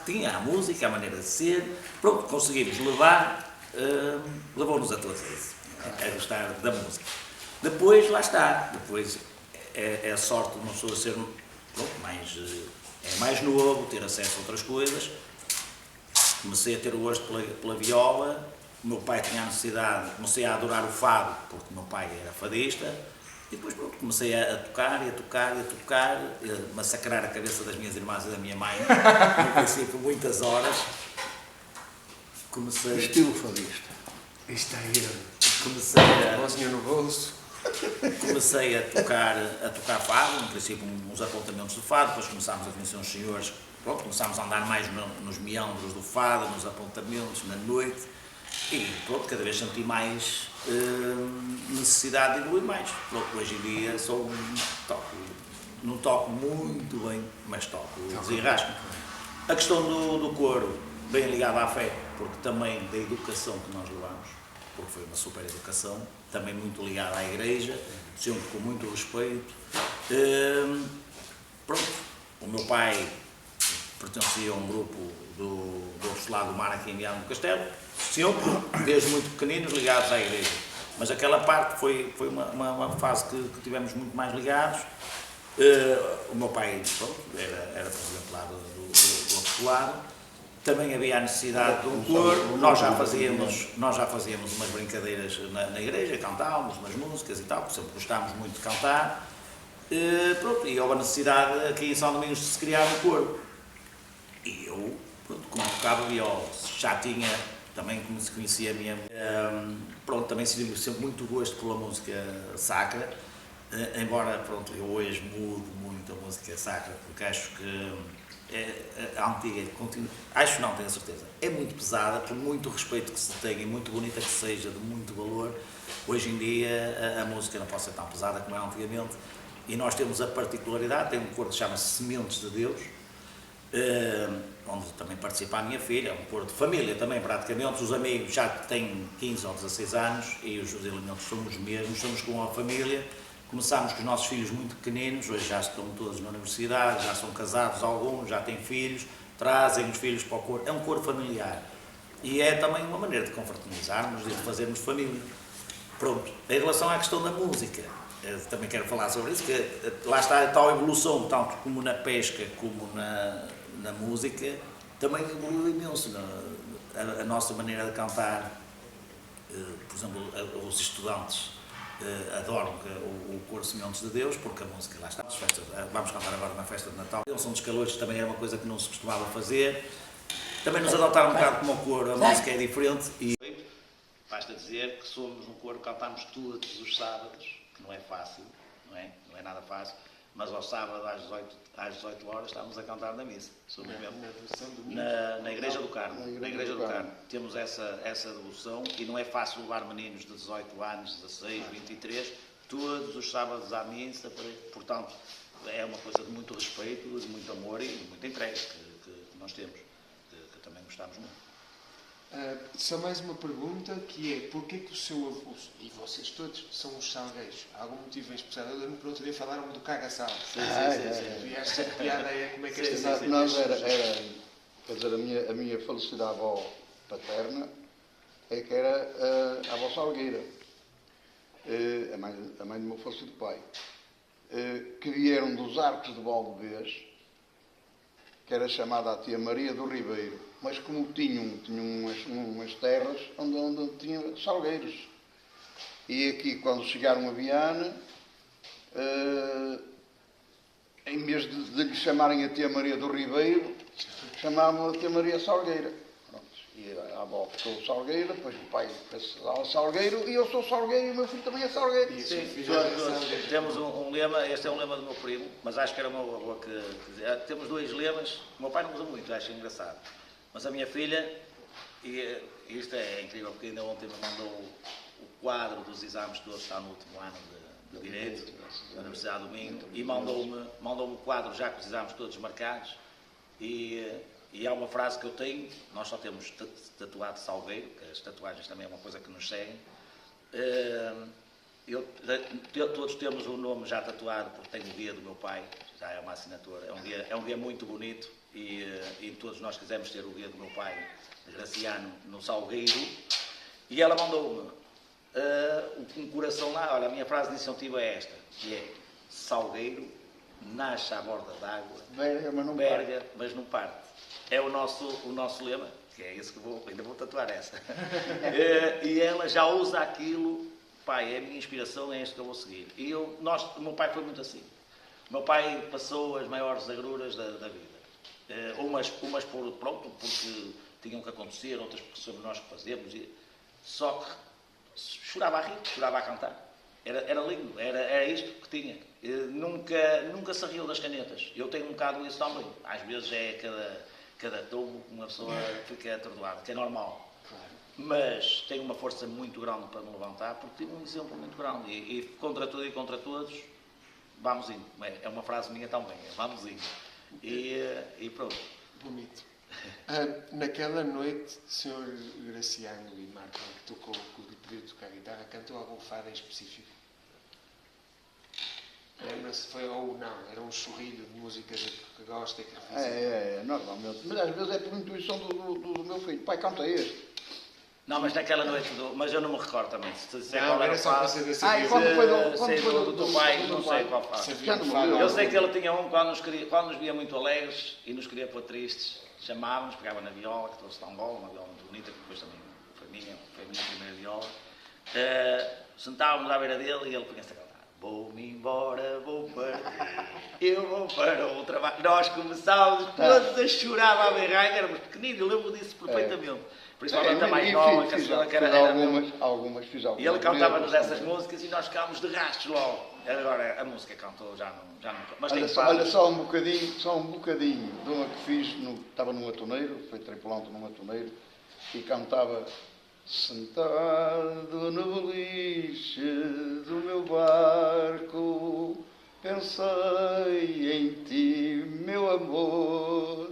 tinha a música, a maneira de ser. Pronto, conseguimos levar, levou-nos a todos a isso, a gostar da música. Depois, lá está, depois é a sorte de uma pessoa ser mais novo, ter acesso a outras coisas. Comecei a ter o gosto pela viola. O meu pai tinha a necessidade, comecei a adorar o fado, porque o meu pai era fadista, e depois pronto, comecei a tocar, massacrar a cabeça das minhas irmãs e da minha mãe, no princípio muitas horas. Estilo fadista. Isto está aí, comecei a... Mãozinha no bolso. Comecei a tocar fado, no princípio uns apontamentos de fado, depois começámos a conhecer uns senhores, pronto, começámos a andar mais nos meandros do fado, nos apontamentos, na noite, e pronto, cada vez senti mais necessidade de evoluir mais. Pronto, hoje em dia não toco muito bem, mas toco desenrasco. A questão do coro, bem ligada à fé, porque também da educação que nós levamos, porque foi uma super educação, também muito ligada à igreja, sempre com muito respeito. Pronto, o meu pai pertencia a um grupo do outro lado do mar, aqui em Viana do Castelo, sempre, desde muito pequeninos, ligados à igreja. Mas aquela parte foi uma fase que tivemos muito mais ligados. O meu pai, pronto, era por exemplo, lá do outro lado. Também havia a necessidade de um coro. Nós já fazíamos umas brincadeiras na igreja, cantávamos umas músicas e tal, porque sempre gostávamos muito de cantar. Pronto, e houve a necessidade aqui em São Domingos de se criar um coro. E eu, pronto, como tocava viola, já tinha, também como se conhecia a minha pronto, também tive sempre muito gosto pela música sacra, embora, pronto, eu hoje mudo muito a música sacra, porque acho que a antiga, acho não, tenho a certeza, é muito pesada, por muito respeito que se tenha, e muito bonita que seja, de muito valor. Hoje em dia a música não pode ser tão pesada como era antigamente, E nós temos a particularidade, tem um coro que chama-se Sementes de Deus, onde também participa a minha filha, é um coro de família também praticamente, os amigos já têm 15 ou 16 anos e os elementos somos os mesmos, somos como uma família. Começámos com os nossos filhos muito pequeninos, hoje já estão todos na universidade, já são casados alguns, já têm filhos, trazem os filhos para o coro, é um coro familiar. E é também uma maneira de confraternizarmos e de fazermos família. Pronto, em relação à questão da música, também quero falar sobre isso, que lá está a tal evolução, tanto como na pesca como na música, também evoluiu imenso. A nossa maneira de cantar, por exemplo, os estudantes adoram o coro Sementes de Deus, porque a música, lá está, vamos cantar agora na festa de Natal. São dos calores, também era uma coisa que não se costumava fazer. Também nos adotaram um bocado como o coro, a música é diferente. E basta dizer que somos um coro que cantamos todos os sábados, que não é fácil, não é nada fácil, mas ao sábado às 18 horas estamos a cantar na missa. Somos mesmo na Igreja do Carmo. Na Igreja do Carmo. Temos essa devoção e não é fácil levar meninos de 18 anos, 16, 23, todos os sábados à missa, portanto é uma coisa de muito respeito, de muito amor e de muita entrega que nós temos, que também gostamos muito. Só mais uma pergunta, que é, porquê que o seu avô, e vocês todos, são os salgueiros? Há algum motivo em especial? Eu lembro que no outro dia falaram do caga-sal. Sim. E esta piada é como é que esta Nós era, quer dizer, a minha falecida avó paterna é que era a avó Salgueira, a mãe do meu falecido pai, que vieram dos Arcos de Valdevez, que era chamada a tia Maria do Ribeiro, mas como tinham umas terras onde tinha salgueiros. E aqui, quando chegaram a Viana, em vez de lhe chamarem a tia Maria do Ribeiro, chamavam a tia Maria Salgueira. Pronto. E a avó ficou Salgueira, depois o pai foi Salgueiro, e eu sou Salgueiro e o meu filho também é Salgueiro. Sim, temos um lema, este é um lema do meu primo, mas acho que era o meu avô que dizia. Temos dois lemas, o meu pai não usa muito, acho engraçado. Mas a minha filha, e isto é incrível, porque ainda ontem me mandou o quadro dos exames todos, está no último ano de Direito, da Universidade do Minho, e mandou-me o quadro já com os exames todos marcados, e há uma frase que eu tenho, nós só temos tatuado Salgueiro, que as tatuagens também é uma coisa que nos seguem, todos temos o nome já tatuado, porque tenho o dia do meu pai, já é uma assinatura, é um dia muito bonito, e todos nós quisemos ter o dia do meu pai, Graciano, no Salgueiro, e ela mandou-me um coração lá. Olha, a minha frase de incentivo é esta, que é: Salgueiro nasce à borda d'água, berga, mas não parte. É o nosso lema, que é isso que ainda vou tatuar essa. E ela já usa aquilo, pai, é a minha inspiração, é isto que eu vou seguir. E o meu pai foi muito assim. O meu pai passou as maiores agruras da vida. Umas porque tinham que acontecer, outras porque somos nós que fazemos. Só que chorava a rir, chorava a cantar. Era lindo, era isto que tinha. Nunca se riu das canetas. Eu tenho um bocado isso também. Às vezes é cada tombo que uma pessoa fica atordoada, que é normal. Mas tenho uma força muito grande para me levantar, porque tive um exemplo muito grande. E contra tudo e contra todos, vamos indo. É uma frase minha também, vamos indo. E pronto. Bonito. Naquela noite, Sr. Graciano e Marco, que tocou, que lhe pediu tocar guitarra, cantou algum fado em específico? Lembra-se, foi ou não? Era um chorrilho de música que gosta e que refaz. Normalmente. Mas às vezes é por intuição do meu filho. Pai, canta este. Não, mas naquela noite, mas eu não me recordo também. Não, era só para saber se quando foi do teu pai, não sei qual faz. Eu sei que ele tinha um quando nos via muito alegres e nos queria pôr tristes. Chamávamos, pegava na viola, que trouxe tão bola, uma viola muito bonita, que depois também foi a minha primeira viola. Sentávamos à beira dele e ele punha-se a cantar. Vou-me embora, vou partir, eu vou para o trabalho. Nós começávamos todos a chorar, a berrar, éramos pequeninos, eu lembro disso perfeitamente. Principalmente a mais nova, que era algumas fiz algumas. E ele cantava-nos essas músicas e nós ficámos de rastros logo. Agora a música cantou, já não. Mas olha só um bocadinho de uma que fiz, estava num atoneiro, foi tripulante num atoneiro, e cantava: sentado no beliche do meu barco, pensei em ti, meu amor.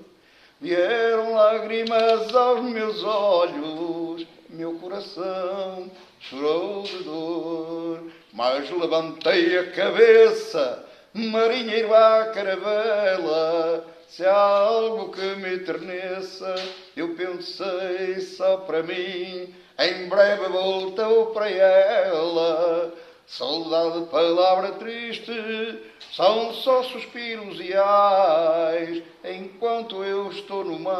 Vieram lágrimas aos meus olhos, meu coração chorou de dor. Mas levantei a cabeça, marinheiro à caravela. Se há algo que me eterneça, eu pensei só para mim. Em breve voltou para ela. Saudade, palavra triste, são só suspiros e ais, enquanto eu estou no mar.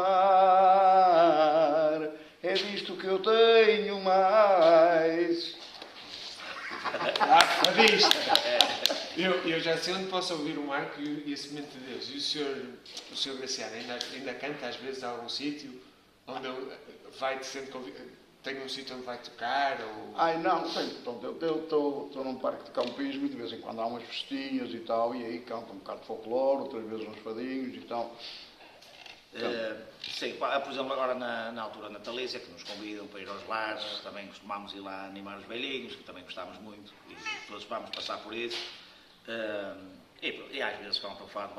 É disto que eu tenho mais. À vista! Eu já sei onde posso ouvir o Marco e a Semente de Deus. E o senhor Graciano ainda canta às vezes a algum sítio onde ele vai sendo convidado? Tem um sítio onde vai tocar? Ou... Ai, não, tenho. Pronto, eu estou num parque de campismo e de vez em quando há umas festinhas e tal, e aí canto um bocado de folclore, outras vezes uns fadinhos e tal. Sim, por exemplo, agora na altura natalícia, que nos convidam para ir aos bares, também costumamos ir lá animar os velhinhos, que também gostamos muito, e todos vamos passar por isso. E às vezes cantam fado,